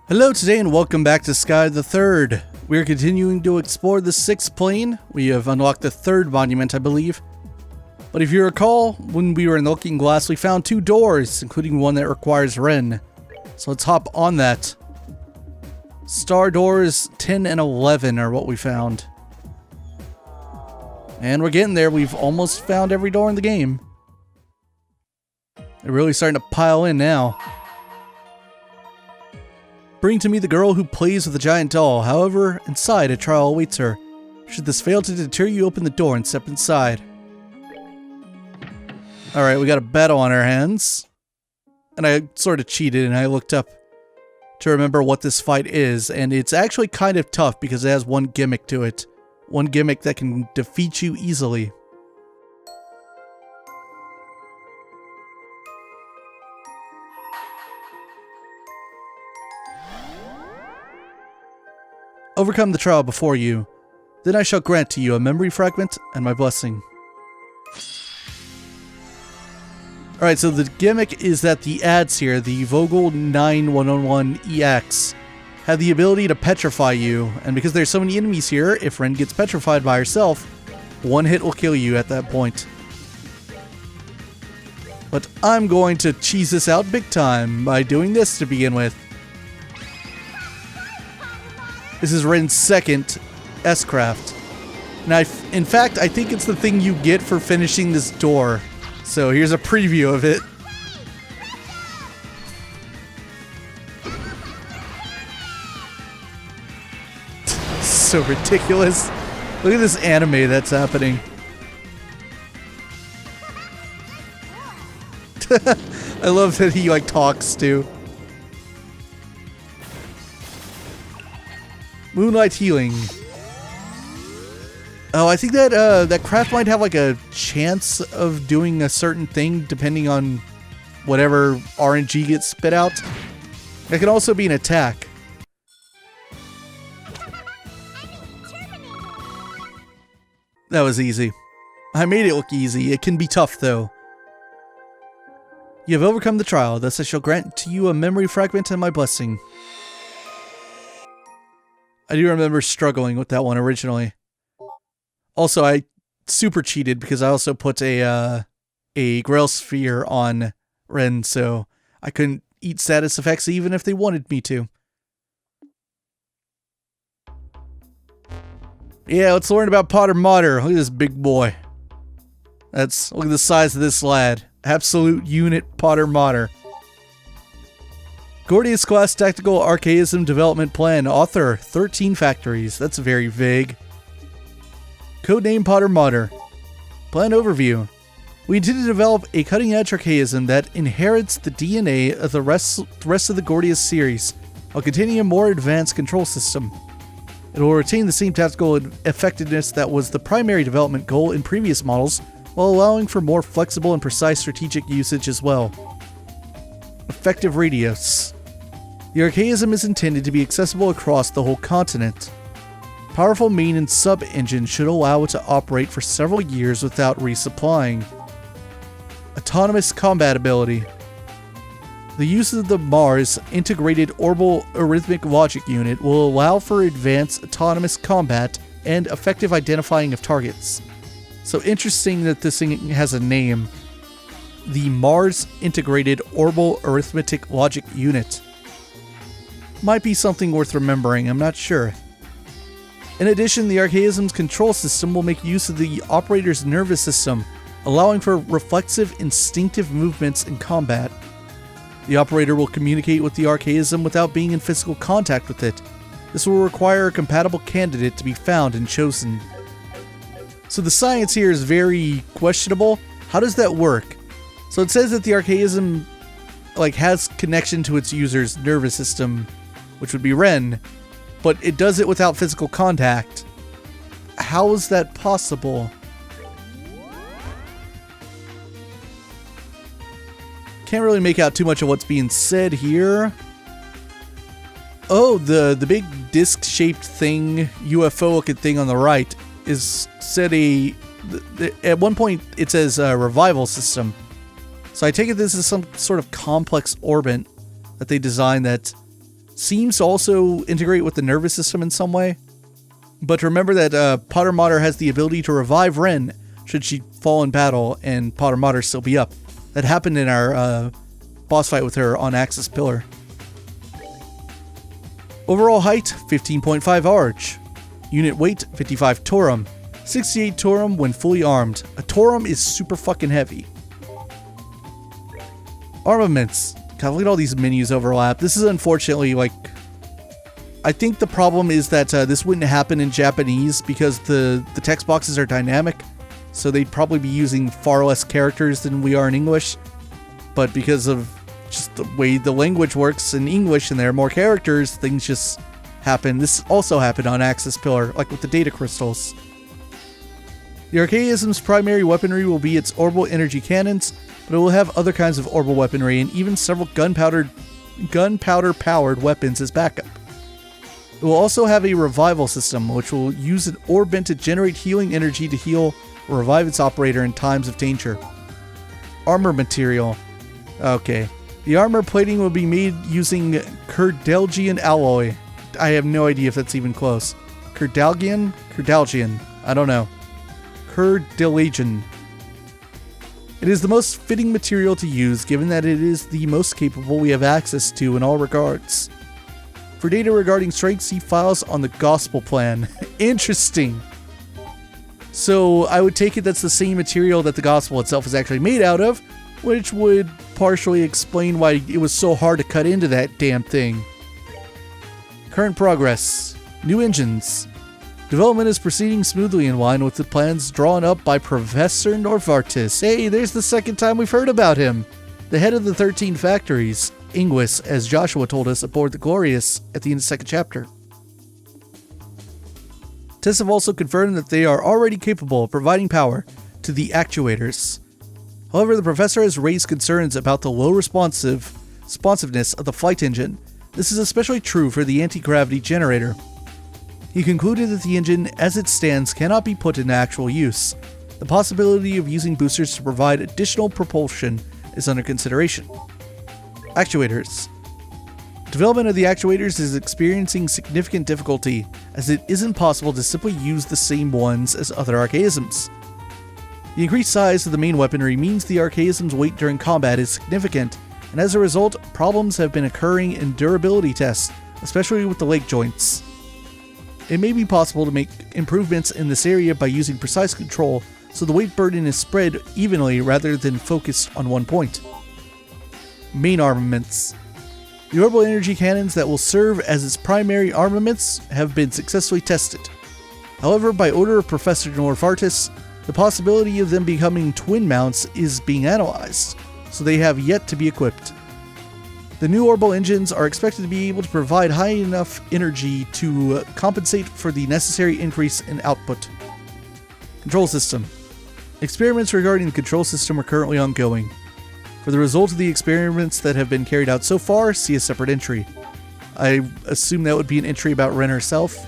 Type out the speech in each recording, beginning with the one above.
Hello today and welcome back to Sky the Third. We are continuing to explore the 6th plane. We have unlocked the 3rd monument, I believe. But if you recall, when we were in the Looking Glass, we found 2 doors, including one that requires Ren. So let's hop on that. Star doors 10 and 11 are what we found. And we're getting there. We've almost found every door in the game. They're really starting to pile in now. Bring to me the girl who plays with the giant doll. However, inside a trial awaits her. Should this fail to deter you, open the door and step inside. Alright, we got a battle on our hands. And I sort of cheated and I looked up to remember what this fight is. And it's actually kind of tough because it has one gimmick to it. One gimmick that can defeat you easily. Overcome the trial before you. Then I shall grant to you a memory fragment and my blessing. Alright, so the gimmick is that the ads here, the Vogel 9111EX, have the ability to petrify you. And because there's so many enemies here, if Ren gets petrified by herself, one hit will kill you at that point. But I'm going to cheese this out big time by doing this to begin with. This is Ren's 2nd S-Craft. Now, in fact, I think it's the thing you get for finishing this door. So here's a preview of it. So ridiculous. Look at this anime that's happening. I love that he like talks too. Moonlight healing. Oh, I think that that craft might have like a chance of doing a certain thing depending on whatever RNG gets spit out. It can also be an attack. That was easy. I made it look easy. It can be tough though. You have overcome the trial, thus I shall grant to you a memory fragment and my blessing. I do remember struggling with that one originally. Also, I super cheated because I also put a Grail Sphere on Ren, so I couldn't eat status effects even if they wanted me to. Yeah, let's learn about Potter Mater. Look at this big boy. Look at the size of this lad. Absolute unit Potter Mater. Gordius Class Tactical Archaism Development Plan. Author, 13 Factories. That's very vague. Codename Potter Mater. Plan Overview. We intend to develop a cutting-edge archaism that inherits the DNA of the rest of the Gordius series, while containing a more advanced control system. It will retain the same tactical effectiveness that was the primary development goal in previous models, while allowing for more flexible and precise strategic usage as well. Effective radius. The archaism is intended to be accessible across the whole continent. Powerful main and sub-engine should allow it to operate for several years without resupplying. Autonomous combat ability. The use of the Mars Integrated Orbital Arithmetic Logic Unit will allow for advanced autonomous combat and effective identifying of targets. So interesting that this thing has a name. The Mars Integrated Orbital Arithmetic Logic Unit. Might be something worth remembering, I'm not sure. In addition, the archaism's control system will make use of the operator's nervous system, allowing for reflexive, instinctive movements in combat. The operator will communicate with the archaism without being in physical contact with it. This will require a compatible candidate to be found and chosen. So the science here is very questionable. How does that work? So it says that the archaism has connection to its user's nervous system, which would be Ren, but it does it without physical contact. How is that possible? Can't really make out too much of what's being said here. Oh, the big disc-shaped thing, UFO-looking thing on the right is said at one point it says a revival system. So I take it this is some sort of complex orbit that they designed that seems to also integrate with the nervous system in some way. But remember that Potter Mater has the ability to revive Ren should she fall in battle and Potter Mater still be up. That happened in our boss fight with her on Axis Pillar. Overall height, 15.5 arch. Unit weight, 55 Torum. 68 Torum when fully armed. A Torum is super fucking heavy. Armaments. God, look at all these menus overlap. This is unfortunately, like... I think the problem is that this wouldn't happen in Japanese because the text boxes are dynamic. So they'd probably be using far less characters than we are in English. But because of just the way the language works in English and there are more characters, things just happen. This also happened on Axis Pillar, like with the data crystals. The Archaism's primary weaponry will be its orbital energy cannons, but it will have other kinds of orbital weaponry and even several gunpowder-powered weapons as backup. It will also have a revival system, which will use an orb to generate healing energy to heal or revive its operator in times of danger. Armor material. Okay. The armor plating will be made using Kerdalgian alloy. I have no idea if that's even close. Kerdalgian? Kerdalgian. I don't know. Kerdalgian. It is the most fitting material to use, given that it is the most capable we have access to in all regards. For data regarding strength, see files on the Gospel Plan. Interesting. So I would take it that's the same material that the Gospel itself is actually made out of, which would partially explain why it was so hard to cut into that damn thing. Current progress. New engines. Development is proceeding smoothly in line with the plans drawn up by Professor Novartis. Hey, there's the second time we've heard about him. The head of the 13 factories, Ingwis, as Joshua told us aboard the Glorious at the end of the second chapter. Tests have also confirmed that they are already capable of providing power to the actuators. However, the professor has raised concerns about the low responsiveness of the flight engine. This is especially true for the anti-gravity generator. He concluded that the engine, as it stands, cannot be put into actual use. The possibility of using boosters to provide additional propulsion is under consideration. Actuators. Development of the actuators is experiencing significant difficulty, as it isn't possible to simply use the same ones as other archaisms. The increased size of the main weaponry means the archaism's weight during combat is significant, and as a result, problems have been occurring in durability tests, especially with the leg joints. It may be possible to make improvements in this area by using precise control so the weight burden is spread evenly rather than focused on one point. Main armaments. The orbital energy cannons that will serve as its primary armaments have been successfully tested. However, by order of Professor Novartis, the possibility of them becoming twin mounts is being analyzed, so they have yet to be equipped. The new orbital engines are expected to be able to provide high enough energy to compensate for the necessary increase in output. Control system. Experiments regarding the control system are currently ongoing. For the result of the experiments that have been carried out so far, see a separate entry. I assume that would be an entry about Ren herself.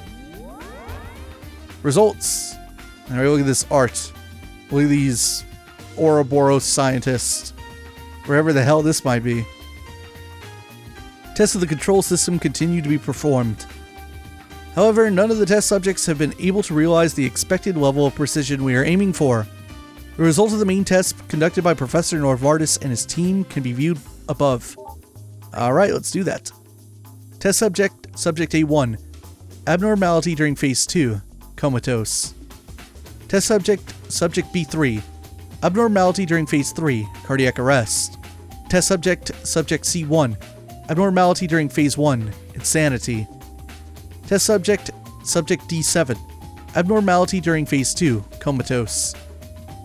Results. Alright, look at this art. Look at these Ouroboros scientists. Wherever the hell this might be. Tests of the control system continue to be performed. However, none of the test subjects have been able to realize the expected level of precision we are aiming for. The result of the main test conducted by Professor Novartis and his team can be viewed above. Alright, let's do that. Test subject, Subject A1. Abnormality during Phase 2. Comatose. Test subject, Subject B3. Abnormality during Phase 3. Cardiac arrest. Test subject, Subject C1. Abnormality during Phase 1. Insanity. Test subject, Subject D7. Abnormality during Phase 2. Comatose.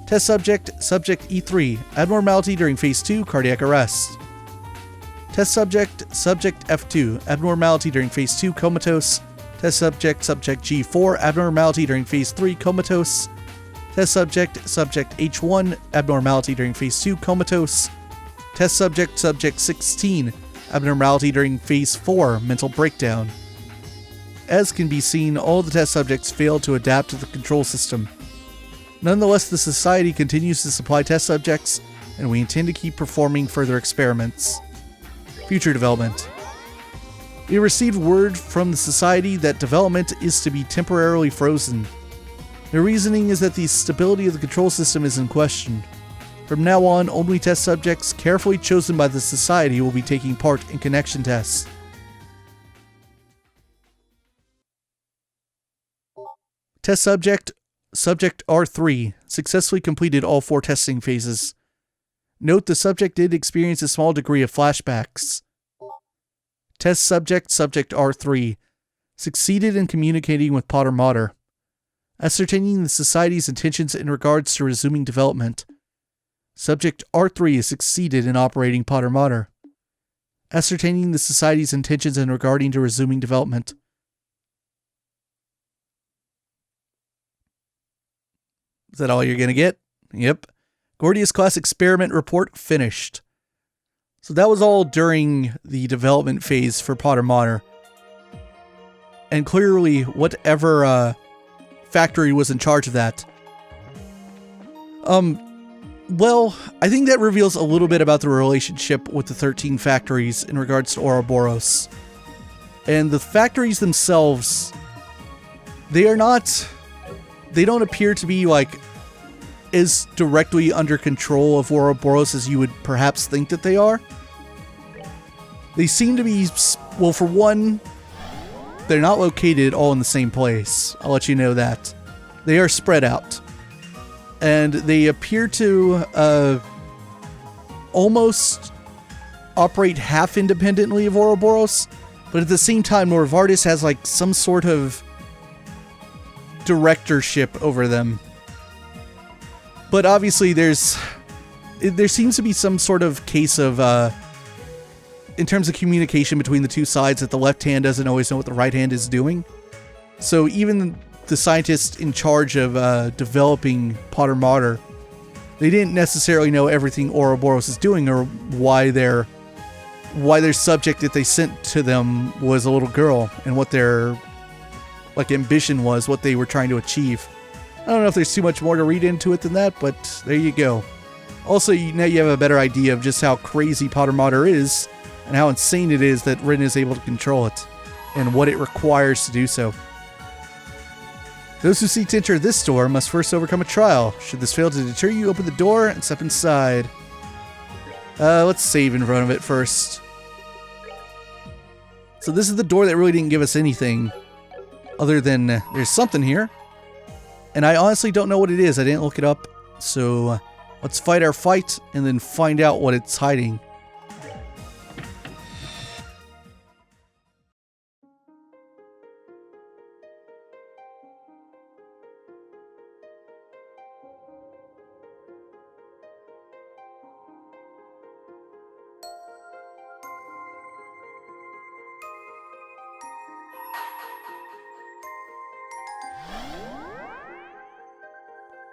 Test subject, Subject E3. Abnormality during Phase 2. Cardiac arrest. Test subject, Subject F2. Abnormality during Phase 2. Comatose. Test subject, Subject G4. Abnormality during Phase 3. Comatose. Test subject, Subject H1. Abnormality during Phase 2. Comatose. Test subject, Subject 16. Abnormality during Phase 4. Mental breakdown. As can be seen, all the test subjects failed to adapt to the control system. Nonetheless, the Society continues to supply test subjects, and we intend to keep performing further experiments. Future development. We received word from the Society that development is to be temporarily frozen. Their reasoning is that the stability of the control system is in question. From now on, only test subjects carefully chosen by the Society will be taking part in connection tests. Test subject R3 successfully completed all 4 testing phases. Note the subject did experience a small degree of flashbacks. Test subject R3 succeeded in communicating with Potter Mater, ascertaining the Society's intentions in regards to resuming development. Subject R3 succeeded in operating Potter Mater, ascertaining the Society's intentions in regarding to resuming development. Is that all you're going to get? Yep. Gordius class experiment report finished. So that was all during the development phase for Potter Mater. And clearly, whatever factory was in charge of that. Well, I think that reveals a little bit about the relationship with the 13 factories in regards to Ouroboros. And the factories themselves, they don't appear to be like as directly under control of Ouroboros as you would perhaps think that they are. They seem to be, well, for one, they're not located all in the same place. I'll let you know that. They are spread out. And they appear to almost operate half independently of Ouroboros, but at the same time, Novartis has like some sort of directorship over them. But obviously there seems to be some sort of case of, in terms of communication between the two sides, that the left hand doesn't always know what the right hand is doing. So even the scientists in charge of developing Potter Mater, they didn't necessarily know everything Ouroboros is doing, or why their subject that they sent to them was a little girl, and what their ambition was, what they were trying to achieve. I don't know if there's too much more to read into it than that, but there you go. Also, now you have a better idea of just how crazy Potter Mater is, and how insane it is that Rin is able to control it, and what it requires to do so. Those who seek to enter this door must first overcome a trial. Should this fail to deter you, open the door and step inside. Let's save in front of it first. So this is the door that really didn't give us anything, other than there's something here. And I honestly don't know what it is. I didn't look it up. So let's fight our fight and then find out what it's hiding.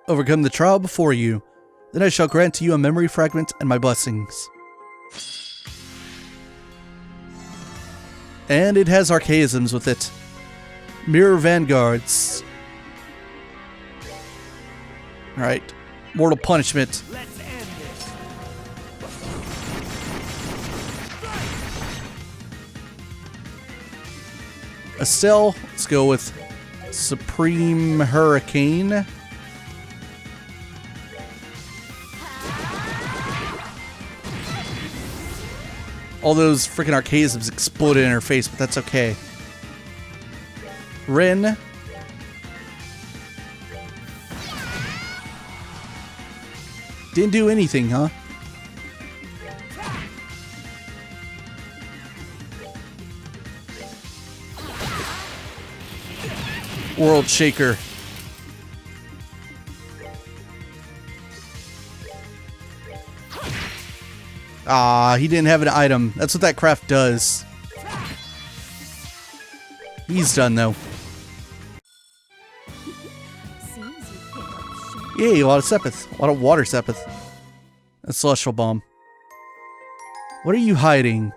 Overcome the trial before you. Then I shall grant to you a memory fragment and my blessings. And it has archaisms with it. Mirror Vanguards. Alright. Mortal Punishment. Let's end this. Estelle. Let's go with Supreme Hurricane. All those freaking archaisms exploded in her face, but that's okay. Rin. Didn't do anything, huh? World Shaker. Ah, he didn't have an item. That's what that craft does. He's done, though. Yay, a lot of Sepith. A lot of water Sepith. A Celestial Bomb. What are you hiding?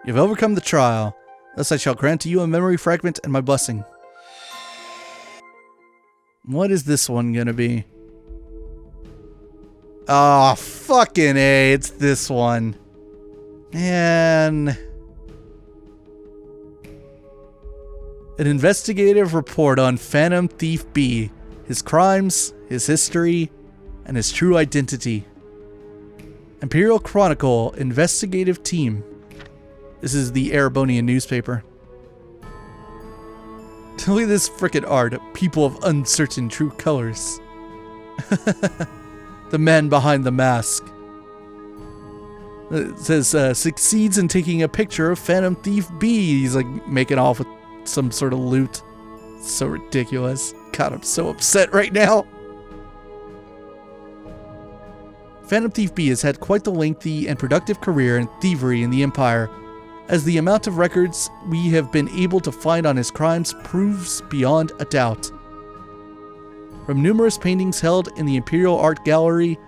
You've overcome the trial. Thus I shall grant to you a memory fragment and my blessing. What is this one gonna be? Ah, fucking A, it's this one. Man. An investigative report on Phantom Thief B, his crimes, his history, and his true identity. Imperial Chronicle Investigative Team. This is the Erebonia newspaper. Look at this frickin' art. People of uncertain true colors. The man behind the mask. It says, succeeds in taking a picture of Phantom Thief B. He's like making off with some sort of loot. It's so ridiculous. God, I'm so upset right now. Phantom Thief B has had quite the lengthy and productive career in thievery in the Empire, as the amount of records we have been able to find on his crimes proves beyond a doubt. From numerous paintings held in the Imperial Art Gallery,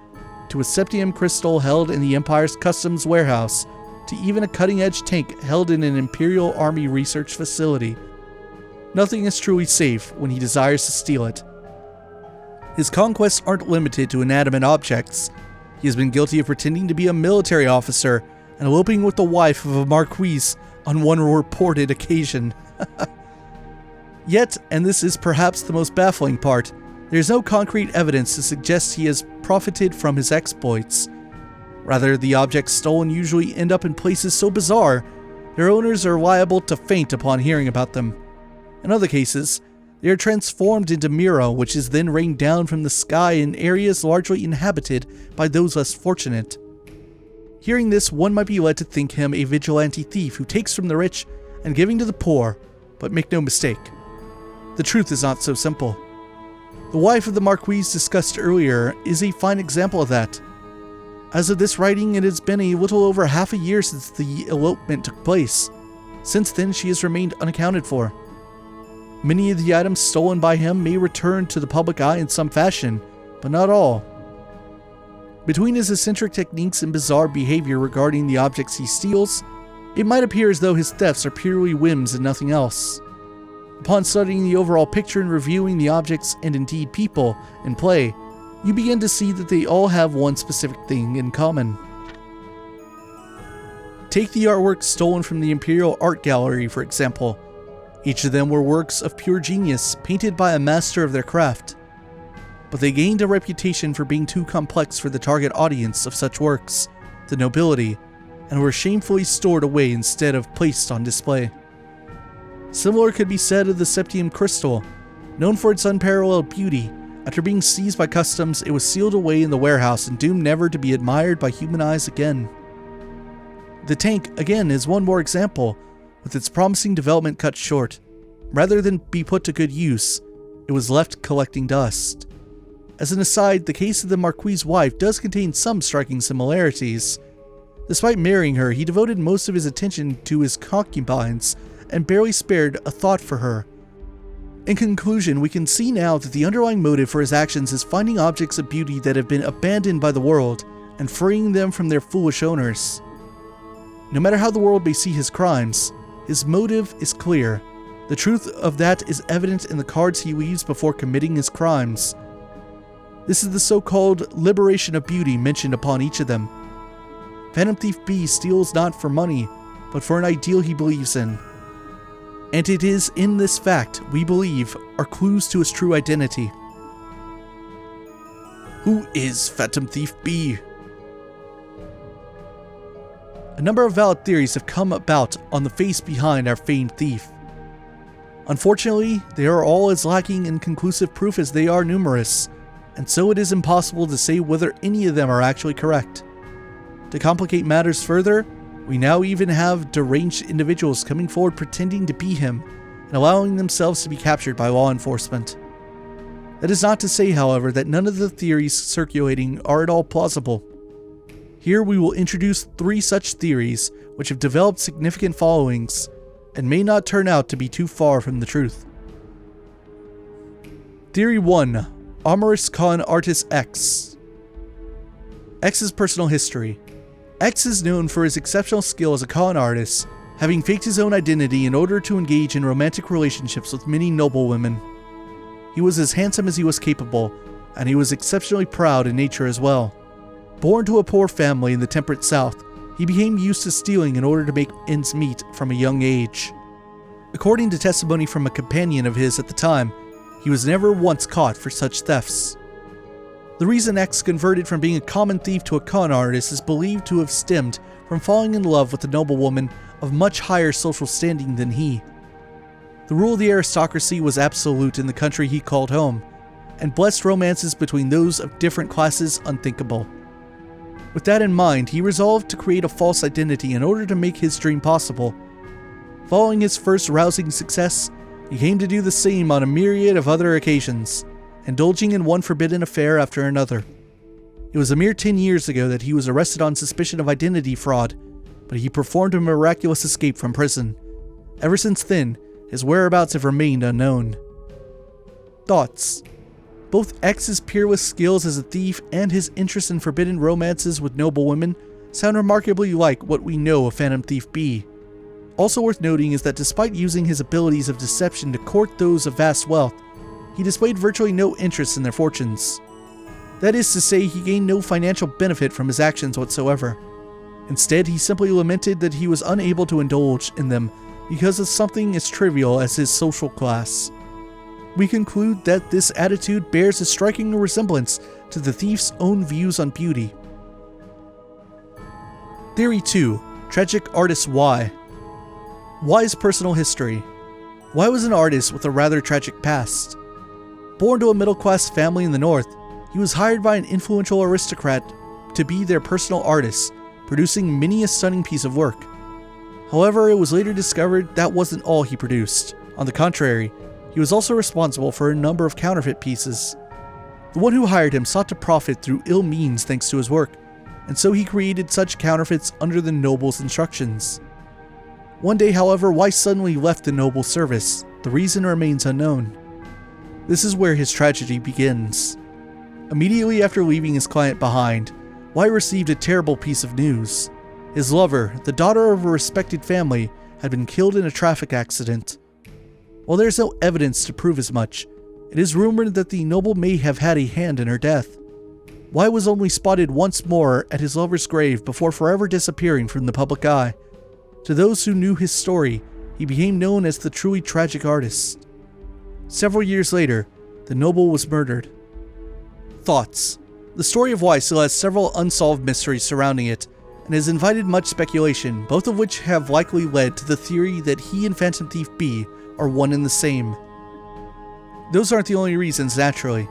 to a Septium crystal held in the Empire's customs warehouse, to even a cutting-edge tank held in an Imperial Army research facility. Nothing is truly safe when he desires to steal it. His conquests aren't limited to inanimate objects. He has been guilty of pretending to be a military officer and eloping with the wife of a marquise on one reported occasion. Yet, and this is perhaps the most baffling part, there is no concrete evidence to suggest he has profited from his exploits. Rather, the objects stolen usually end up in places so bizarre, their owners are liable to faint upon hearing about them. In other cases, they are transformed into Miro, which is then rained down from the sky in areas largely inhabited by those less fortunate. Hearing this, one might be led to think him a vigilante thief who takes from the rich and giving to the poor, but make no mistake, the truth is not so simple. The wife of the Marquise discussed earlier is a fine example of that. As of this writing, it has been a little over half a year since the elopement took place. Since then, she has remained unaccounted for. Many of the items stolen by him may return to the public eye in some fashion, but not all. Between his eccentric techniques and bizarre behavior regarding the objects he steals, it might appear as though his thefts are purely whims and nothing else. Upon studying the overall picture and reviewing the objects and indeed people in play, you begin to see that they all have one specific thing in common. Take the artwork stolen from the Imperial Art Gallery, for example. Each of them were works of pure genius, painted by a master of their craft. But they gained a reputation for being too complex for the target audience of such works, the nobility, and were shamefully stored away instead of placed on display. Similar could be said of the Septium crystal. Known for its unparalleled beauty, after being seized by customs, it was sealed away in the warehouse and doomed never to be admired by human eyes again. The tank, again, is one more example, with its promising development cut short. Rather than be put to good use, it was left collecting dust. As an aside, the case of the Marquis' wife does contain some striking similarities. Despite marrying her, he devoted most of his attention to his concubines and barely spared a thought for her. In conclusion, we can see now that the underlying motive for his actions is finding objects of beauty that have been abandoned by the world and freeing them from their foolish owners. No matter how the world may see his crimes, his motive is clear. The truth of that is evident in the cards he leaves before committing his crimes. This is the so-called liberation of beauty mentioned upon each of them. Phantom Thief B steals not for money, but for an ideal he believes in. And it is in this fact, we believe, are clues to his true identity. Who is Phantom Thief B? A number of valid theories have come about on the face behind our famed thief. Unfortunately, they are all as lacking in conclusive proof as they are numerous, and so it is impossible to say whether any of them are actually correct. To complicate matters further, we now even have deranged individuals coming forward pretending to be him and allowing themselves to be captured by law enforcement. That is not to say, however, that none of the theories circulating are at all plausible. Here we will introduce 3 such theories which have developed significant followings and may not turn out to be too far from the truth. Theory 1. Amorous Con Artist X. X's personal history. X is known for his exceptional skill as a con artist, having faked his own identity in order to engage in romantic relationships with many noblewomen. He was as handsome as he was capable, and he was exceptionally proud in nature as well. Born to a poor family in the temperate South, he became used to stealing in order to make ends meet from a young age. According to testimony from a companion of his at the time, he was never once caught for such thefts. The reason X converted from being a common thief to a con artist is believed to have stemmed from falling in love with a noblewoman of much higher social standing than he. The rule of the aristocracy was absolute in the country he called home, and blessed romances between those of different classes unthinkable. With that in mind, he resolved to create a false identity in order to make his dream possible. Following his first rousing success, he came to do the same on a myriad of other occasions, indulging in one forbidden affair after another. It was a mere 10 years ago that he was arrested on suspicion of identity fraud, but he performed a miraculous escape from prison. Ever since then, his whereabouts have remained unknown. Thoughts. Both X's peerless skills as a thief and his interest in forbidden romances with noble women sound remarkably like what we know of Phantom Thief B. Also worth noting is that despite using his abilities of deception to court those of vast wealth, he displayed virtually no interest in their fortunes. That is to say, he gained no financial benefit from his actions whatsoever. Instead, he simply lamented that he was unable to indulge in them because of something as trivial as his social class. We conclude that this attitude bears a striking resemblance to the thief's own views on beauty. Theory 2. Tragic Artist Y. Y's personal history. Y was an artist with a rather tragic past. Born to a middle-class family in the north, he was hired by an influential aristocrat to be their personal artist, producing many a stunning piece of work. However, it was later discovered that wasn't all he produced. On the contrary, he was also responsible for a number of counterfeit pieces. The one who hired him sought to profit through ill means thanks to his work, and so he created such counterfeits under the noble's instructions. One day, however, Y suddenly left the noble's service. The reason remains unknown. This is where his tragedy begins. Immediately after leaving his client behind, Y received a terrible piece of news. His lover, the daughter of a respected family, had been killed in a traffic accident. While there is no evidence to prove as much, it is rumored that the noble may have had a hand in her death. Y was only spotted once more at his lover's grave before forever disappearing from the public eye. To those who knew his story, he became known as the truly tragic artist. Several years later, the noble was murdered. Thoughts. The story of Y still has several unsolved mysteries surrounding it, and has invited much speculation, both of which have likely led to the theory that he and Phantom Thief B are one and the same. Those aren't the only reasons, naturally.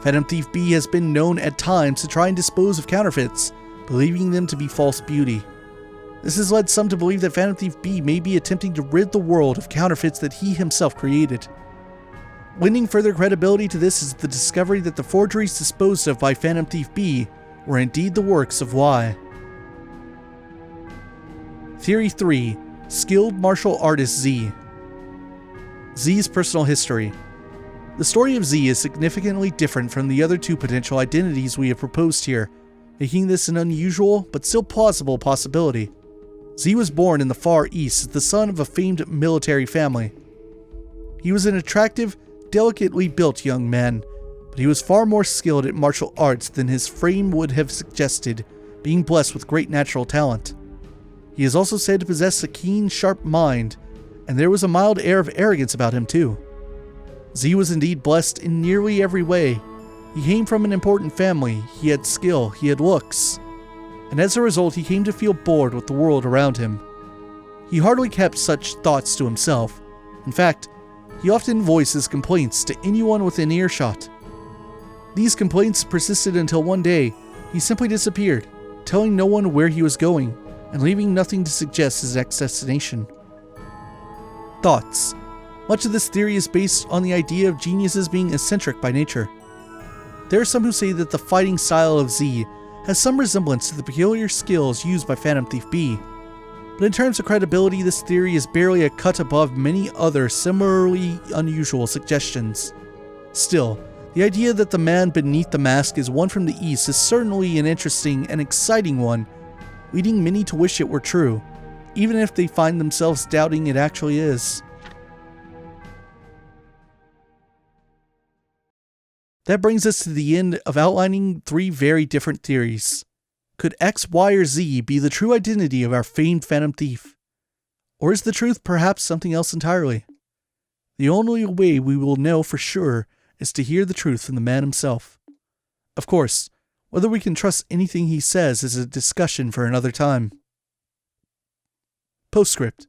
Phantom Thief B has been known at times to try and dispose of counterfeits, believing them to be false beauty. This has led some to believe that Phantom Thief B may be attempting to rid the world of counterfeits that he himself created. Lending further credibility to this is the discovery that the forgeries disposed of by Phantom Thief B were indeed the works of Y. Theory 3. Skilled Martial Artist Z. Z's personal history. The story of Z is significantly different from the other two potential identities we have proposed here, making this an unusual but still plausible possibility. Z was born in the Far East as the son of a famed military family. He was an attractive, delicately built young man, but he was far more skilled at martial arts than his frame would have suggested, being blessed with great natural talent. He is also said to possess a keen, sharp mind, and there was a mild air of arrogance about him too. Z was indeed blessed in nearly every way. He came from an important family, he had skill, he had looks, and as a result he came to feel bored with the world around him. He hardly kept such thoughts to himself. In fact, he often voiced his complaints to anyone within earshot. These complaints persisted until one day he simply disappeared, telling no one where he was going, and leaving nothing to suggest his next destination. Thoughts. Much of this theory is based on the idea of geniuses being eccentric by nature. There are some who say that the fighting style of Z has some resemblance to the peculiar skills used by Phantom Thief B, but in terms of credibility, this theory is barely a cut above many other similarly unusual suggestions. Still, the idea that the man beneath the mask is one from the East is certainly an interesting and exciting one, leading many to wish it were true, even if they find themselves doubting it actually is. That brings us to the end of outlining three very different theories. Could X, Y, or Z be the true identity of our famed Phantom Thief? Or is the truth perhaps something else entirely? The only way we will know for sure is to hear the truth from the man himself. Of course, whether we can trust anything he says is a discussion for another time. Postscript.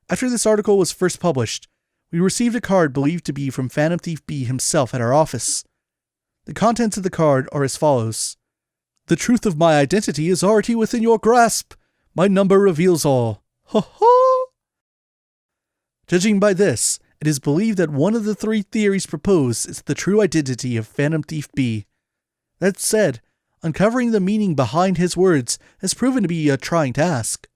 After this article was first published, we received a card believed to be from Phantom Thief B himself at our office. The contents of the card are as follows. The truth of my identity is already within your grasp. My number reveals all. Ha ha! Judging by this, it is believed that one of the 3 theories proposed is the true identity of Phantom Thief B. That said, uncovering the meaning behind his words has proven to be a trying task.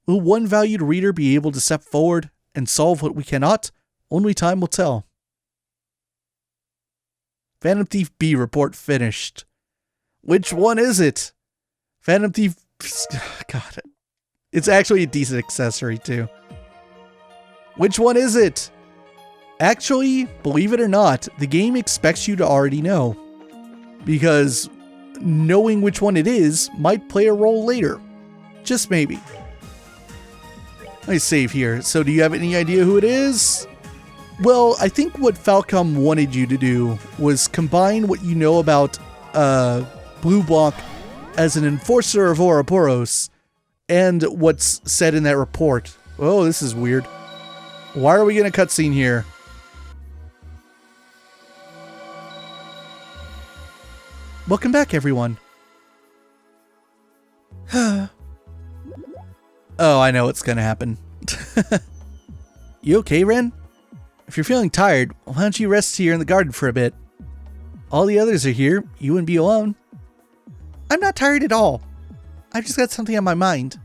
Will one valued reader be able to step forward and solve what we cannot? Only time will tell. Phantom Thief B report finished. Which one is it? Phantom Thief... God, it's actually a decent accessory too. Which one is it? Actually, believe it or not, the game expects you to already know. Because knowing which one it is might play a role later. Just maybe. Let me save here. So do you have any idea who it is? Well, I think what Falcom wanted you to do was combine what you know about Blue Blanc as an enforcer of Ouroboros and what's said in that report. Oh, this is weird. Why are we getting a cutscene here? Welcome back, everyone. Oh, I know what's gonna happen. You okay, Ren? If you're feeling tired, why don't you rest here in the garden for a bit? All the others are here. You wouldn't be alone. I'm not tired at all. I've just got something on my mind.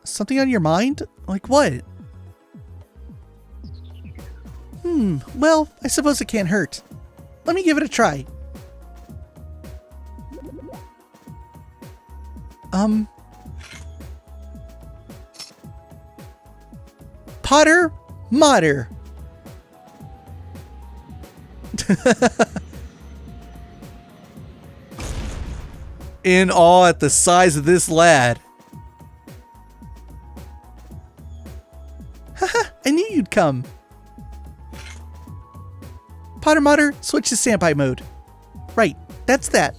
Something on your mind? Like what? Well, I suppose it can't hurt. Let me give it a try. Potter Modder. In awe at the size of this lad. Haha, I knew you'd come. Potter Modder, switch to standby mode. Right, that's that.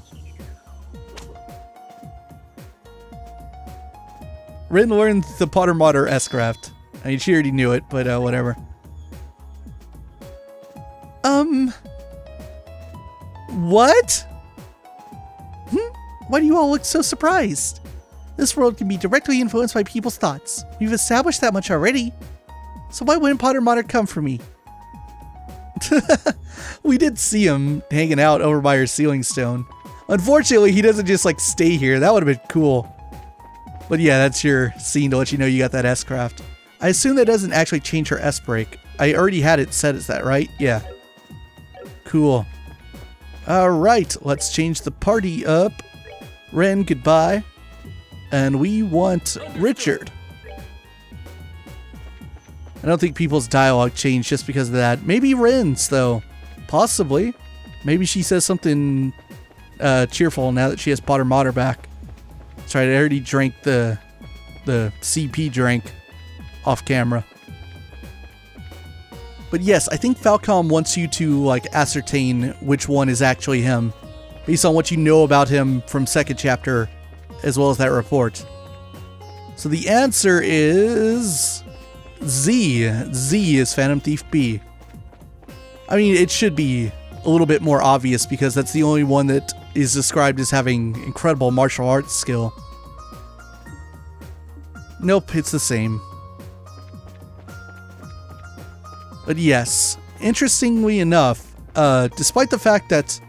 Rin learned the Potter Modder S-craft. I mean, she already knew it, but whatever. What? Why do you all look so surprised? This world can be directly influenced by people's thoughts. We've established that much already. So why wouldn't Potter Modder come for me? We did see him hanging out over by her ceiling stone. Unfortunately, he doesn't just like stay here. That would have been cool. But yeah, that's your scene to let you know you got that S-craft. I assume that doesn't actually change her S-break. I already had it set as that, right? Yeah. Cool. Alright, let's change the party up. Ren, goodbye. And we want Richard. I don't think people's dialogue changed just because of that. Maybe Ren's, though. Possibly. Maybe she says something cheerful now that she has Potter Modder back. That's right, I already drank the CP drink off camera. But yes, I think Falcom wants you to like ascertain which one is actually him, based on what you know about him from second chapter, as well as that report. So the answer is Z. Z is Phantom Thief B. I mean, it should be a little bit more obvious because that's the only one that is described as having incredible martial arts skill. Nope, it's the same. But yes, interestingly enough, despite the fact that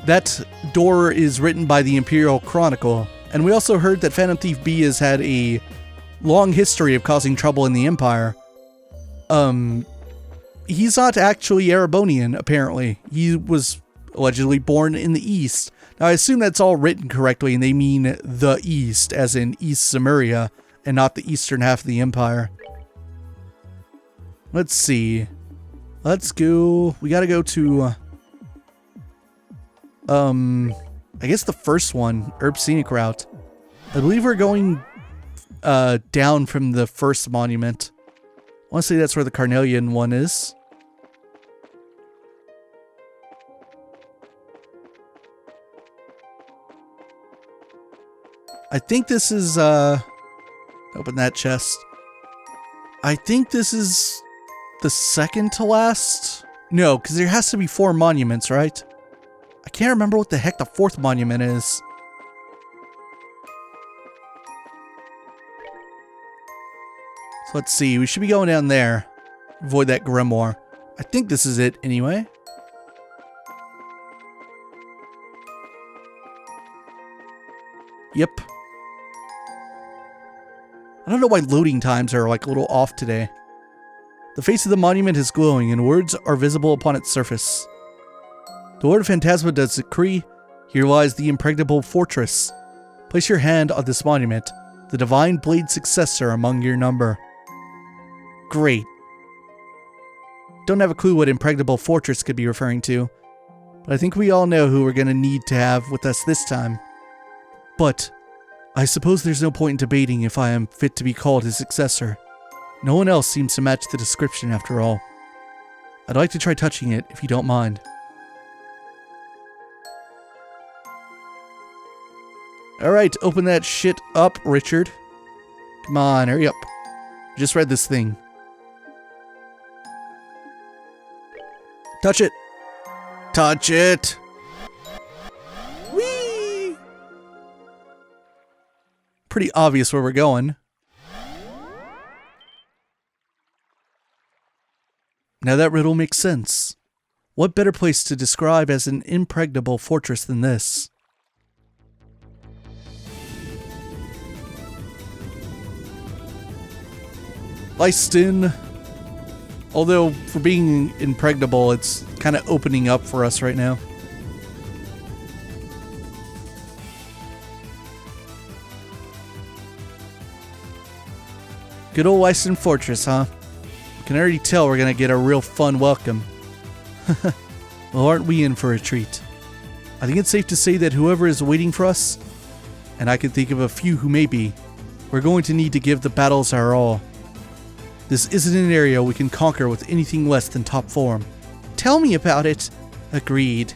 that door is written by the Imperial Chronicle, and we also heard that Phantom Thief B has had a long history of causing trouble in the Empire, he's not actually Erebonian, apparently. He was allegedly born in the East. Now, I assume that's all written correctly, and they mean the East, as in East Samaria, and not the eastern half of the Empire. Let's see. Let's go. We gotta go to, I guess the first one, Scenic Route. I believe we're going down from the first monument. I want to say that's where the Carnelian one is. I think this is, open that chest. I think this is the second to last. No, because there has to be 4 monuments, right? I can't remember what the heck the 4th monument is. So let's see, we should be going down there. Avoid that grimoire. I think this is it anyway. Yep. I don't know why loading times are like a little off today. The face of the monument is glowing and words are visible upon its surface. The Lord of Phantasma does decree, here lies the impregnable fortress. Place your hand on this monument, the divine blade successor among your number. Great. Don't have a clue what impregnable fortress could be referring to, but I think we all know who we're going to need to have with us this time. But I suppose there's no point in debating if I am fit to be called his successor. No one else seems to match the description after all. I'd like to try touching it, if you don't mind. Alright, open that shit up, Richard. Come on, hurry up. Just read this thing. Touch it! Touch it! Whee! Pretty obvious where we're going. Now that riddle makes sense. What better place to describe as an impregnable fortress than this? Lyston. Although, for being impregnable, it's kind of opening up for us right now. Good old Lyston Fortress, huh? I can already tell we're gonna get a real fun welcome. Well, aren't we in for a treat? I think it's safe to say that whoever is waiting for us, and I can think of a few who may be, we're going to need to give the battles our all. This isn't an area we can conquer with anything less than top form. Tell me about it. Agreed.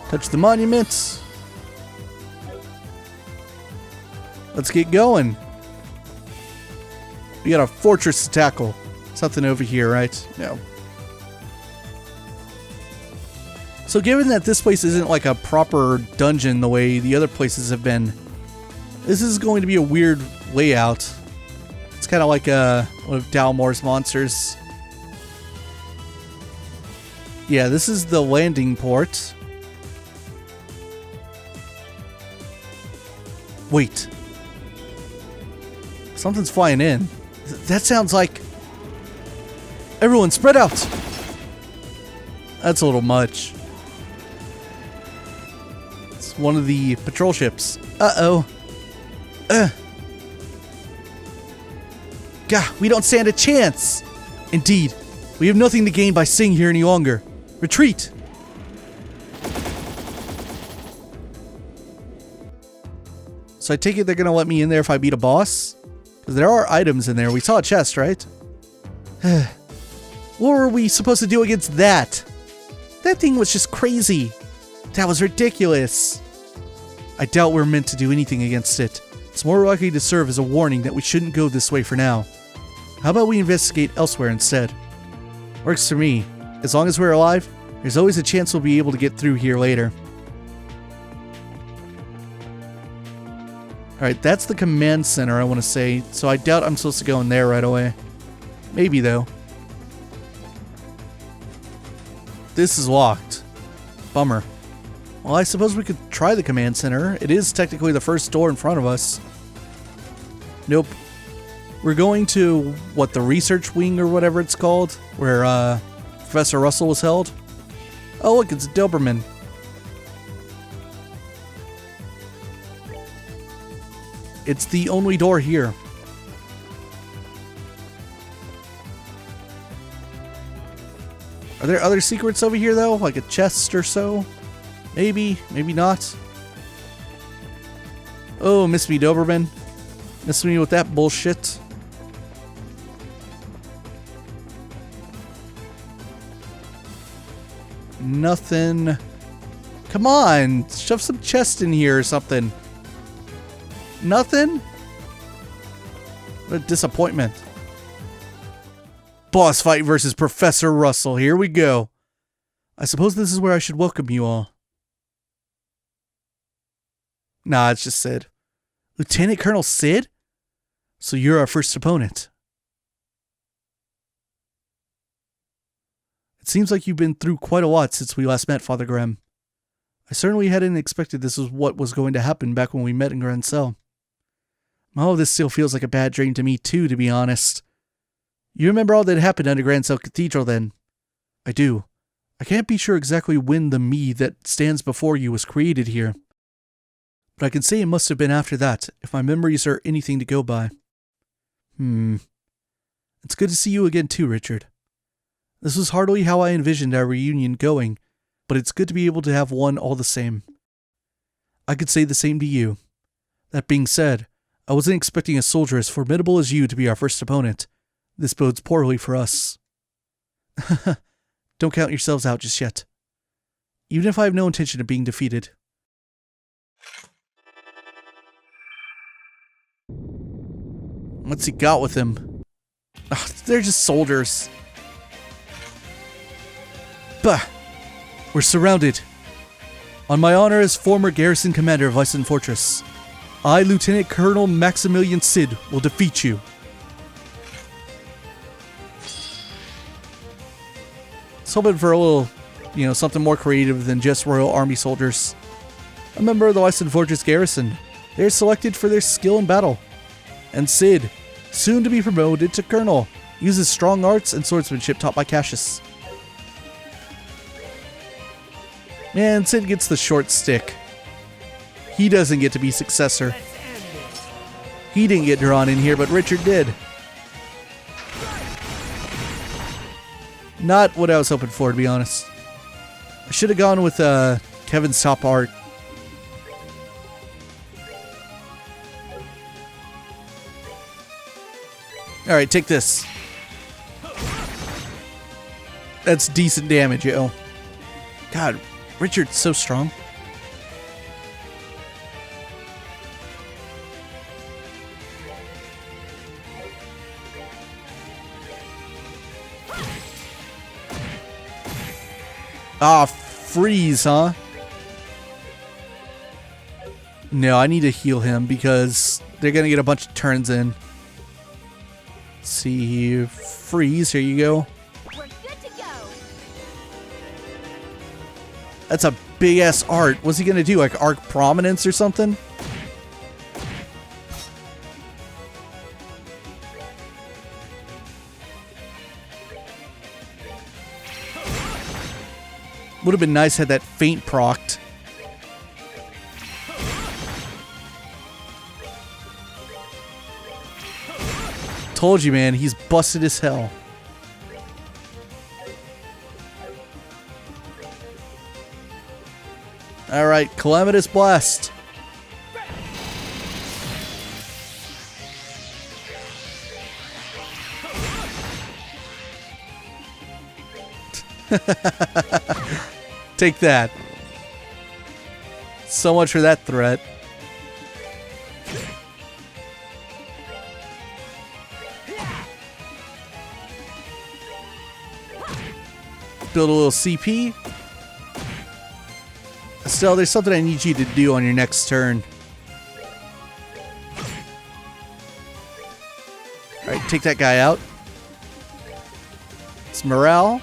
Touch the monuments. Let's get going. We got a fortress to tackle. Something over here, right? No. So given that this place isn't like a proper dungeon the way the other places have been, this is going to be a weird layout. It's kind of like one of Dalmore's monsters. Yeah, this is the landing port. Wait. Something's flying in. That sounds like... Everyone spread out! That's a little much. It's one of the patrol ships. Uh-oh. Gah, we don't stand a chance! Indeed, we have nothing to gain by staying here any longer. Retreat! So I take it they're gonna let me in there if I beat a boss? Because there are items in there. We saw a chest, right? What were we supposed to do against that? That thing was just crazy. That was ridiculous. I doubt we're meant to do anything against it. It's more likely to serve as a warning that we shouldn't go this way for now. How about we investigate elsewhere instead? Works for me. As long as we're alive, there's always a chance we'll be able to get through here later. Alright, that's the command center, I want to say, so I doubt I'm supposed to go in there right away. Maybe, though. This is locked. Bummer. Well, I suppose we could try the command center. It is technically the first door in front of us. Nope. We're going to, what, the research wing or whatever it's called? Where, Professor Russell was held? Oh, look, it's a Doberman. It's the only door here. Are there other secrets over here, though? Like a chest or so? Maybe, maybe not. Oh, miss me, Doberman. Miss me with that bullshit. Nothing. Come on, shove some chest in here or something. Nothing? What a disappointment. Boss fight versus Professor Russell. Here we go. I suppose this is where I should welcome you all. Nah, it's just Sid. Lieutenant Colonel Sid? So you're our first opponent. It seems like you've been through quite a lot since we last met, Father Graham. I certainly hadn't expected this was what was going to happen back when we met in Grand Cell. Oh, this still feels like a bad dream to me too, to be honest. You remember all that happened under Grand Cell Cathedral then? I do. I can't be sure exactly when the me that stands before you was created here. But I can say it must have been after that, if my memories are anything to go by. It's good to see you again too, Richard. This was hardly how I envisioned our reunion going, but it's good to be able to have one all the same. I could say the same to you. That being said, I wasn't expecting a soldier as formidable as you to be our first opponent. This bodes poorly for us. Don't count yourselves out just yet. Even if I have no intention of being defeated. What's he got with him? Ugh, they're just soldiers. Bah! We're surrounded. On my honor as former garrison commander of Weisen Fortress, I, Lieutenant Colonel Maximilian Sid, will defeat you. Let's hope for a little, something more creative than just Royal Army soldiers. A member of the Weisen Fortress garrison. They're selected for their skill in battle. And Sid, soon to be promoted to Colonel, uses strong arts and swordsmanship taught by Cassius. Man, Sid gets the short stick. He doesn't get to be successor. He didn't get drawn in here, but Richard did. Not what I was hoping for, to be honest. I should have gone with Kevin's top art. Alright, take this. That's decent damage, yo. God, Richard's so strong. Ah, freeze, huh? No, I need to heal him because they're gonna get a bunch of turns in. Let's see, freeze, here you go. We're good to go. That's a big ass art. What's he gonna do? Like arc prominence or something? Would have been nice had that feint procced. Told you, man, he's busted as hell. Alright, Calamitous Blast. Take that. So much for that threat. Build a little CP. Estelle, there's something I need you to do on your next turn. Alright, take that guy out. It's morale.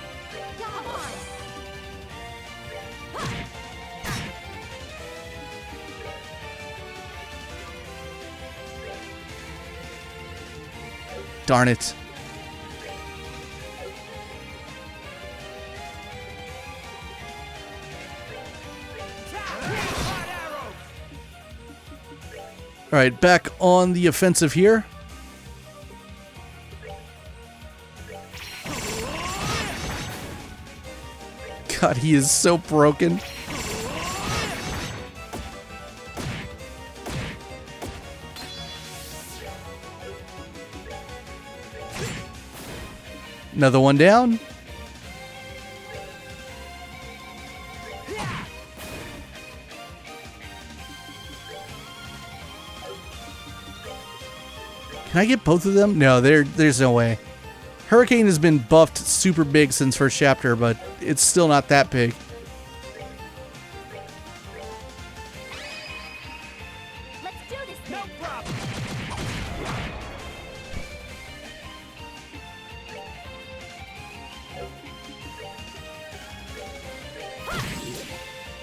Darn it. Alright, back on the offensive here. God, he is so broken. Another one down. Can I get both of them? No, there's no way. Hurricane has been buffed super big since first chapter, but it's still not that big. Let's do this. No problem.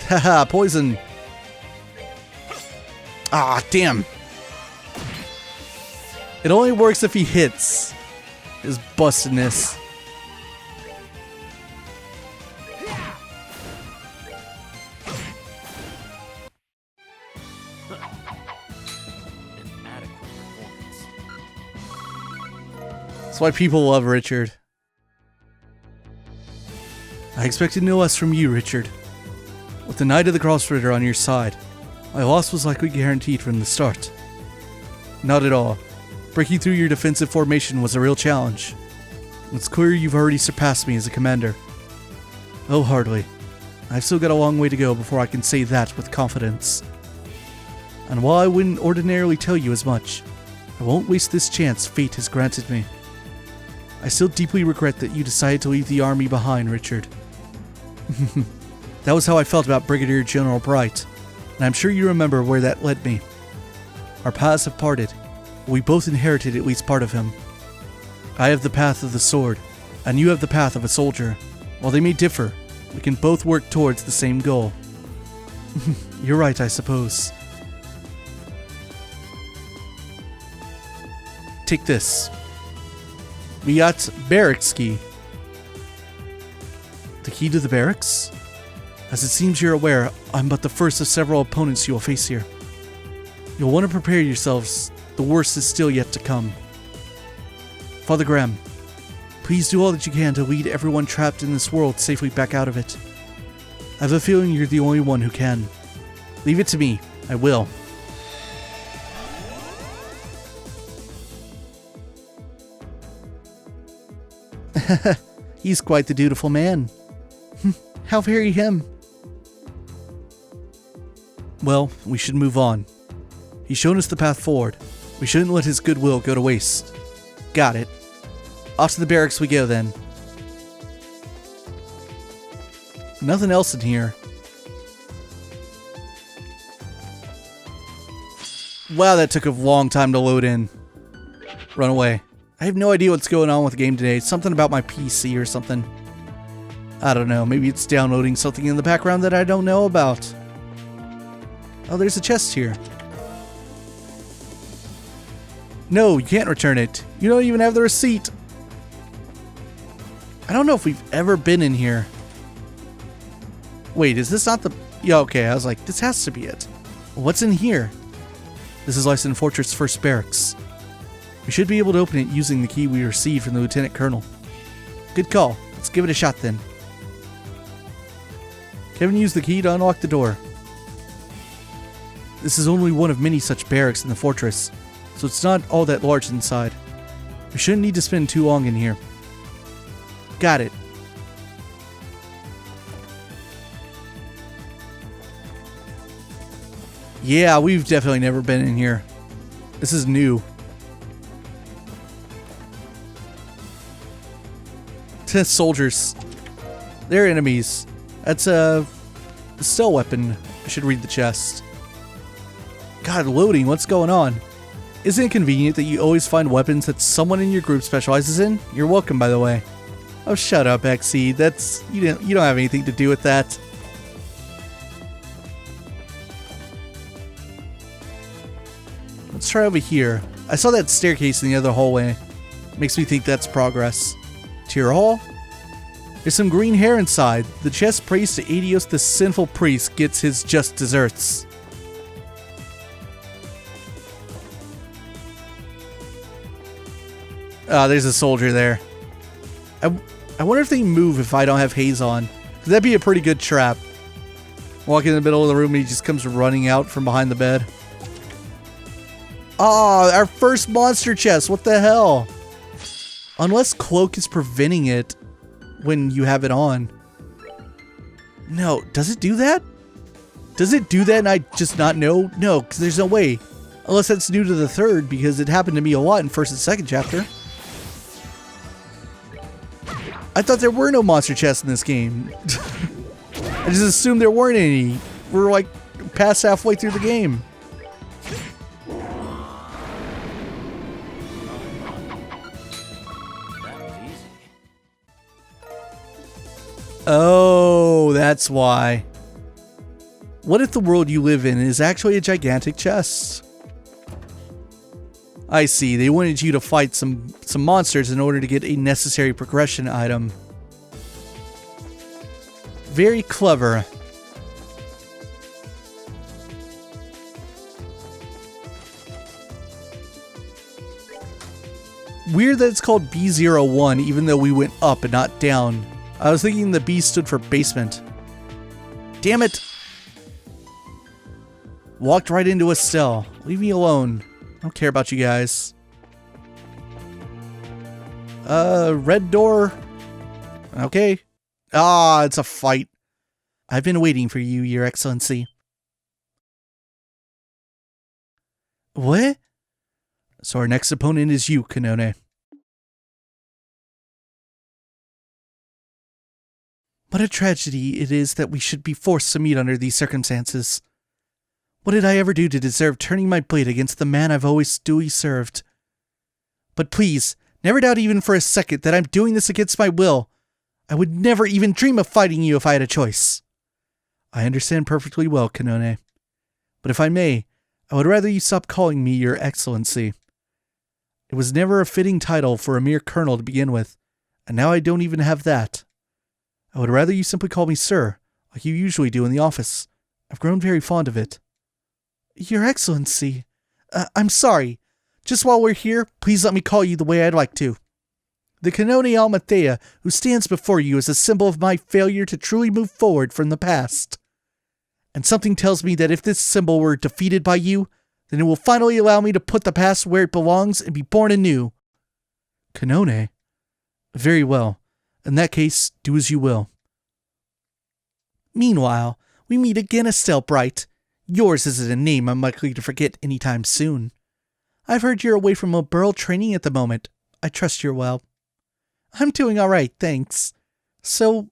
Haha, poison. Ah, damn. It only works if he hits. His bustedness. That's why people love Richard. I expected no less from you, Richard. With the Knight of the Crossrider on your side, my loss was likely guaranteed from the start. Not at all. Breaking through your defensive formation was a real challenge. It's clear you've already surpassed me as a commander. Oh, hardly. I've still got a long way to go before I can say that with confidence. And while I wouldn't ordinarily tell you as much, I won't waste this chance fate has granted me. I still deeply regret that you decided to leave the army behind, Richard. That was how I felt about Brigadier General Bright, and I'm sure you remember where that led me. Our paths have parted. We both inherited at least part of him. I have the path of the sword, and you have the path of a soldier. While they may differ, we can both work towards the same goal. You're right, I suppose. Take this. We got barracks key. The key to the barracks? As it seems you're aware, I'm but the first of several opponents you will face here. You'll want to prepare yourselves. The worst is still yet to come. Father Graham, please do all that you can to lead everyone trapped in this world safely back out of it. I have a feeling you're the only one who can. Leave it to me. I will. He's quite the dutiful man. How very him. Well, we should move on. He's shown us the path forward. We shouldn't let his goodwill go to waste. Got it. Off to the barracks we go then. Nothing else in here. Wow, that took a long time to load in. Run away. I have no idea what's going on with the game today. It's something about my PC or something. I don't know. Maybe it's downloading something in the background that I don't know about. Oh, there's a chest here. No, you can't return it. You don't even have the receipt. I don't know if we've ever been in here. Wait, is this not the... Yeah, okay, I was like, this has to be it. What's in here? This is Lyson Fortress First Barracks. We should be able to open it using the key we received from the Lieutenant Colonel. Good call. Let's give it a shot then. Kevin used the key to unlock the door. This is only one of many such barracks in the fortress, so it's not all that large inside. We shouldn't need to spend too long in here. Got it. Yeah, we've definitely never been in here. This is new. Soldiers. They're enemies. That's a stealth weapon. I should read the chest. God, loading. What's going on? Isn't it convenient that you always find weapons that someone in your group specializes in? You're welcome, by the way. Oh, shut up, Xseed. That's you don't have anything to do with that. Let's try over here. I saw that staircase in the other hallway. Makes me think that's progress. Tier hall? There's some green hair inside. The chest prays to Adios the sinful priest gets his just deserts. Ah, there's a soldier there. I wonder if they move if I don't have haze on. That'd be a pretty good trap. Walk in the middle of the room and he just comes running out from behind the bed. Ah, our first monster chest. What the hell? Unless cloak is preventing it when you have it on. No, does it do that? Does it do that and I just not know? No, because there's no way. Unless that's new to the third, because it happened to me a lot in first and second chapter. I thought there were no monster chests in this game. I just assumed there weren't any. We're like past halfway through the game. Oh, that's why. What if the world you live in is actually a gigantic chest? I see. They wanted you to fight some monsters in order to get a necessary progression item. Very clever. Weird that it's called B01 even though we went up and not down. I was thinking the B stood for basement. Damn it! Walked right into a cell. Leave me alone. I don't care about you guys. Red door. Okay. Ah, it's a fight. I've been waiting for you, Your Excellency. What? So our next opponent is you, Kanone. What a tragedy it is that we should be forced to meet under these circumstances. What did I ever do to deserve turning my blade against the man I've always duly served? But please, never doubt even for a second that I'm doing this against my will. I would never even dream of fighting you if I had a choice. I understand perfectly well, Kanone. But if I may, I would rather you stop calling me Your Excellency. It was never a fitting title for a mere colonel to begin with, and now I don't even have that. I would rather you simply call me Sir, like you usually do in the office. I've grown very fond of it. Your Excellency, I'm sorry. Just while we're here, please let me call you the way I'd like to. The Kanone Almathea, who stands before you, is a symbol of my failure to truly move forward from the past. And something tells me that if this symbol were defeated by you, then it will finally allow me to put the past where it belongs and be born anew. Kanone? Very well. In that case, do as you will. Meanwhile, we meet again, Estelle Bright. Yours isn't a name I'm likely to forget anytime soon. I've heard you're away from Liberl training at the moment. I trust you're well. I'm doing all right, thanks. So,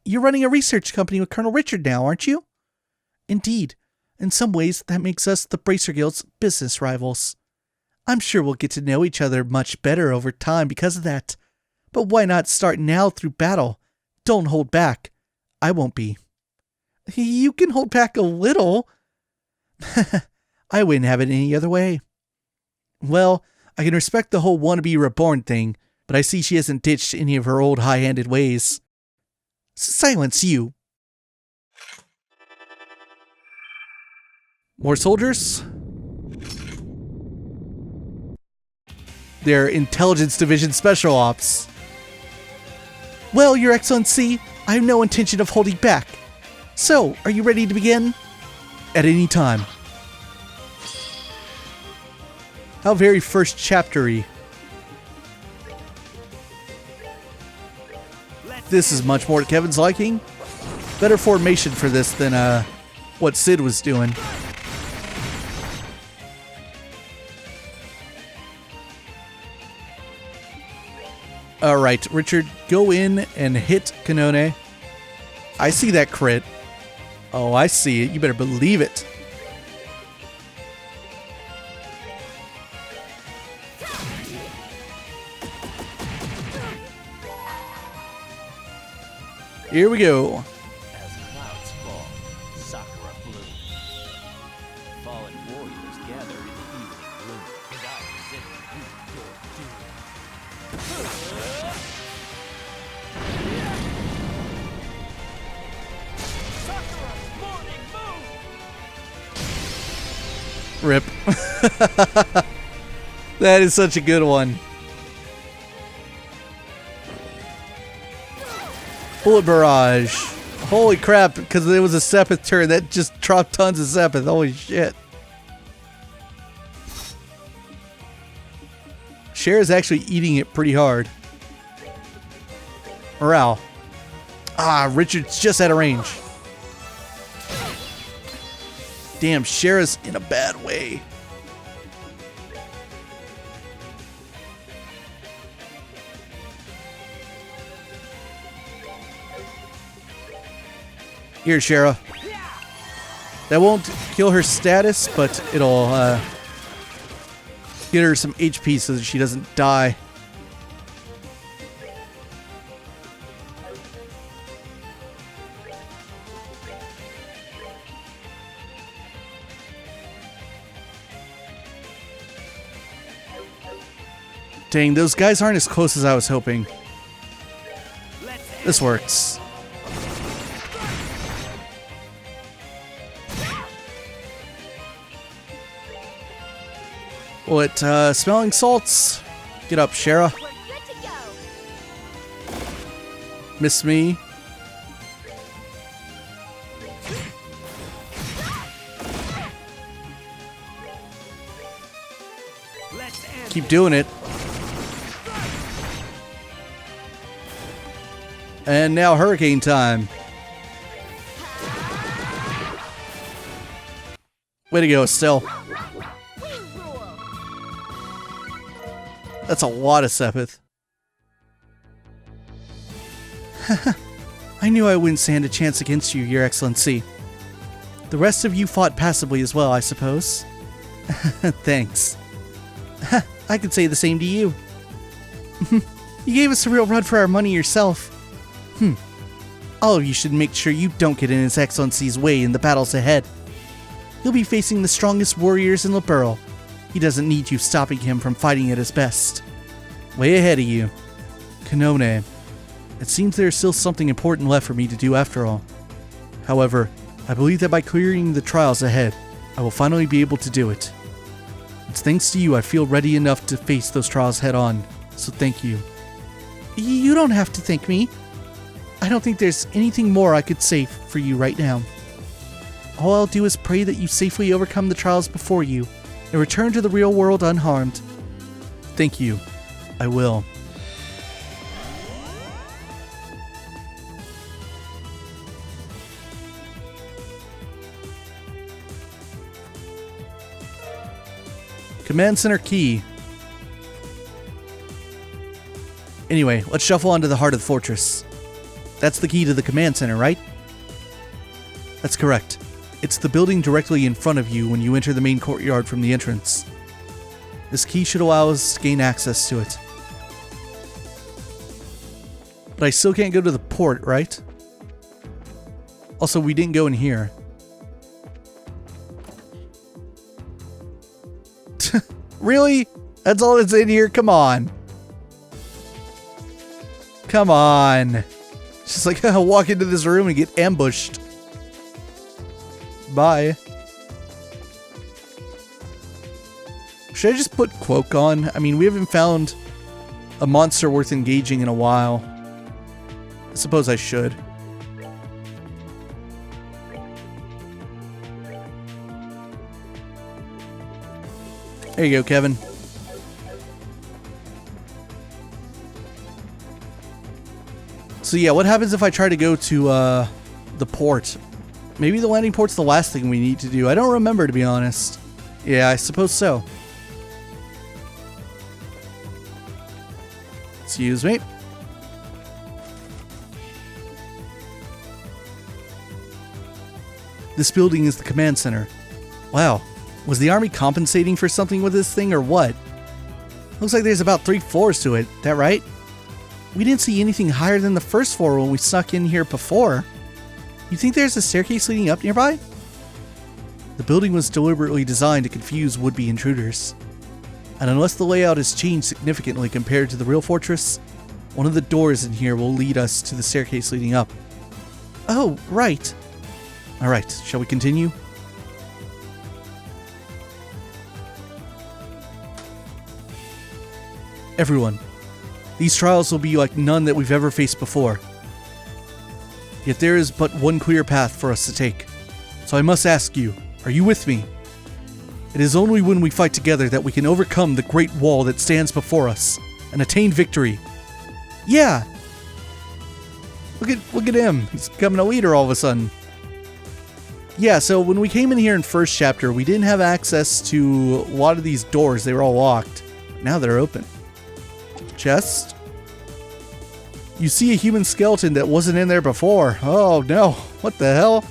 you're running a research company with Colonel Richard now, aren't you? Indeed. In some ways, that makes us the Bracer Guild's business rivals. I'm sure we'll get to know each other much better over time because of that. But why not start now through battle? Don't hold back. I won't be. You can hold back a little. I wouldn't have it any other way. Well, I can respect the whole wannabe reborn thing, but I see she hasn't ditched any of her old high-handed ways. Silence you. More soldiers? They're Intelligence Division Special Ops. Well, Your Excellency, I have no intention of holding back. So, are you ready to begin? At any time. How very first chapter-y. This is much more to Kevin's liking. Better formation for this than what Sid was doing. Alright, Richard, go in and hit Kanone. I see that crit. Oh, I see it. You better believe it. Here we go. As clouds fall, sakura bloom. Fallen warriors gather in the evening gloom, and I present you your doom. Sakura's morning moon! Rip. That is such a good one. Bullet barrage. Holy crap, because it was a Sepith turn. That just dropped tons of Sepith. Holy shit. Shara's actually eating it pretty hard. Morale. Ah, Richard's just out of range. Damn, Shara's in a bad way. Here, Shara. That won't kill her status, but it'll get her some HP so that she doesn't die. Dang, those guys aren't as close as I was hoping. This works. Well, smelling salts. Get up, Shara. We're good to go. Miss me. Keep doing it. And now hurricane time. Way to go, Estelle. We rule. That's a lot of Sepith. I knew I wouldn't stand a chance against you, Your Excellency. The rest of you fought passably as well, I suppose. Thanks. I could say the same to you. You gave us a real run for our money yourself. All of you should make sure you don't get in His Excellency's way in the battles ahead. He'll be facing the strongest warriors in Liberl. He doesn't need you stopping him from fighting at his best. Way ahead of you. Kanone. It seems there's still something important left for me to do after all. However, I believe that by clearing the trials ahead, I will finally be able to do it. It's thanks to you I feel ready enough to face those trials head on, so thank you. You don't have to thank me. I don't think there's anything more I could say for you right now. All I'll do is pray that you safely overcome the trials before you and return to the real world unharmed. Thank you. I will. Command Center key. Anyway, let's shuffle onto the heart of the fortress. That's the key to the command center, right? That's correct. It's the building directly in front of you when you enter the main courtyard from the entrance. This key should allow us to gain access to it. But I still can't go to the port, right? Also, we didn't go in here. Really? That's all that's in here? Come on. Come on. Just like I'll walk into this room and get ambushed. Bye. Should I just put Quoke on? I mean, we haven't found a monster worth engaging in a while. I suppose I should. There you go, Kevin. So yeah, what happens if I try to go to the port? Maybe the landing port's the last thing we need to do. I don't remember, to be honest. Yeah, I suppose so. Excuse me. This building is the command center. Wow. Was the army compensating for something with this thing or what? Looks like there's about 3 floors to it. That right? We didn't see anything higher than the first floor when we snuck in here before. You think there's a staircase leading up nearby? The building was deliberately designed to confuse would-be intruders. And unless the layout has changed significantly compared to the real fortress, one of the doors in here will lead us to the staircase leading up. Oh, right. Alright, shall we continue? Everyone, these trials will be like none that we've ever faced before. Yet there is but one clear path for us to take. So I must ask you, are you with me? It is only when we fight together that we can overcome the great wall that stands before us and attain victory. Yeah! Look at him. He's becoming a leader all of a sudden. Yeah, so when we came in here in first chapter, we didn't have access to a lot of these doors. They were all locked. Now they're open. Chest. You see a human skeleton that wasn't in there before. Oh no, what the hell?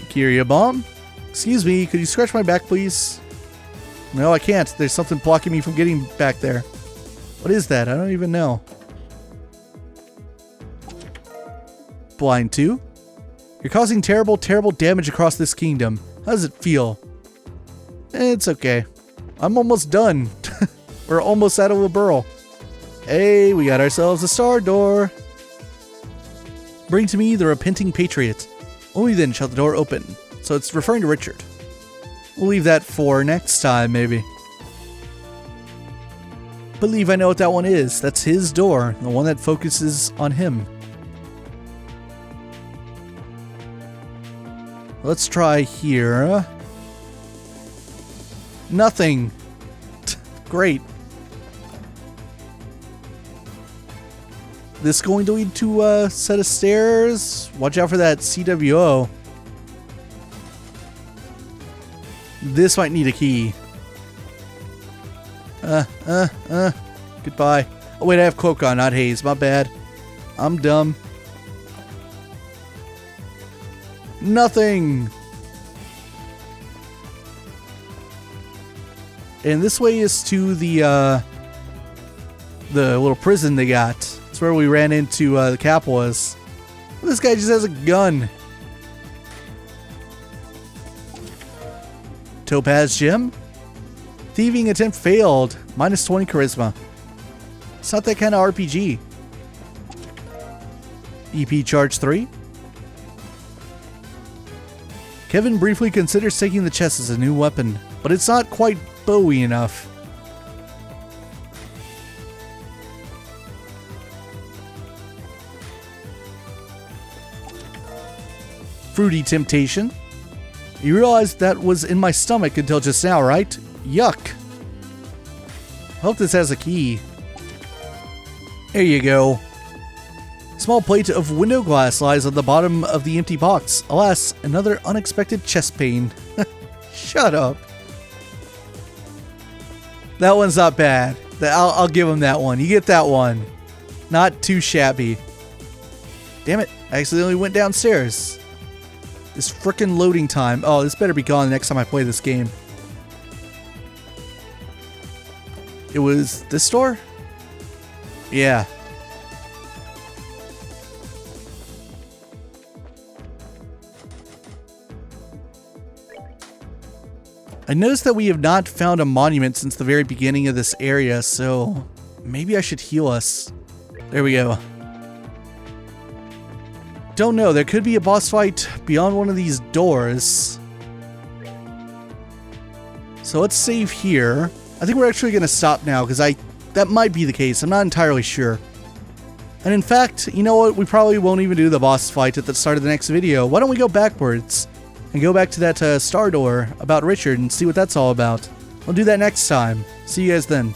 Kyria bomb? Excuse me, could you scratch my back please? No, I can't. There's something blocking me from getting back there. What is that? I don't even know. Blind 2? You're causing terrible damage across this kingdom. How does it feel? It's okay. I'm almost done. We're almost out of Liberl. Hey, we got ourselves a star door. Bring to me the repenting patriot. Only then shall the door open. So it's referring to Richard. We'll leave that for next time, maybe. Believe I know what that one is. That's his door. The one that focuses on him. Let's try here. Nothing. Great. This going to lead to a set of stairs. Watch out for that CWO. This might need a key. Goodbye. Oh wait, I have cloak on, not haze. My bad. I'm dumb. Nothing. And this way is to the little prison they got. It's where we ran into the capitalist. This guy just has a gun. Topaz gem. Thieving attempt failed. Minus 20 charisma. It's not that kind of RPG. EP charge 3. Kevin briefly considers taking the chest as a new weapon, but it's not quite Bowie enough. Fruity temptation. You realized that was in my stomach until just now, right? Yuck. Hope this has a key. There you go. Small plate of window glass lies on the bottom of the empty box. Alas, another unexpected chest pain. Shut up. That one's not bad. I'll give him that one. You get that one. Not too shabby. Damn it. I accidentally went downstairs. This frickin' loading time. Oh, this better be gone the next time I play this game. It was this store? Yeah. I noticed that we have not found a monument since the very beginning of this area, so maybe I should heal us. There we go. Don't know, there could be a boss fight beyond one of these doors. So let's save here. I think we're actually going to stop now because that might be the case. I'm not entirely sure. And in fact, you know what? We probably won't even do the boss fight at the start of the next video. Why don't we go backwards and go back to that star door about Richard and see what that's all about. We'll do that next time. See you guys then.